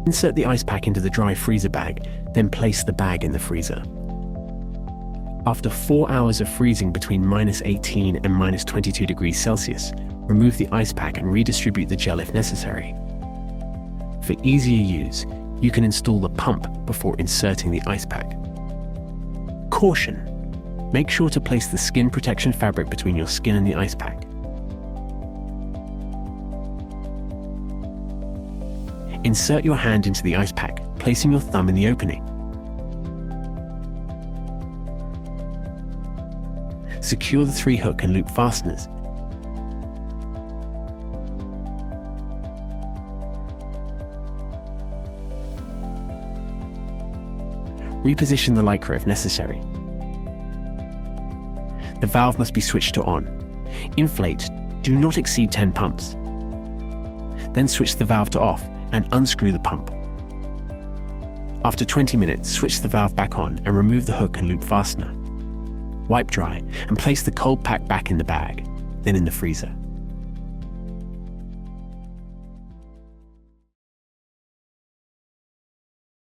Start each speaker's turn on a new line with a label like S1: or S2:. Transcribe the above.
S1: Insert the ice pack into the dry freezer bag, then place the bag in the freezer. After 4 hours of freezing between -18 and -22 degrees Celsius, remove the ice pack and redistribute the gel if necessary. For easier use, you can install the pump before inserting the ice pack. Caution: make sure to place the skin protection fabric between your skin and the ice pack. Insert your hand into the ice pack, placing your thumb in the opening. Secure the 3 hook and loop fasteners. Reposition the lycra if necessary. The valve must be switched to on. Inflate, do not exceed 10 pumps. Then switch the valve to off and unscrew the pump. After 20 minutes, switch the valve back on and remove the hook and loop fastener. Wipe dry and place the cold pack back in the bag, then in the freezer.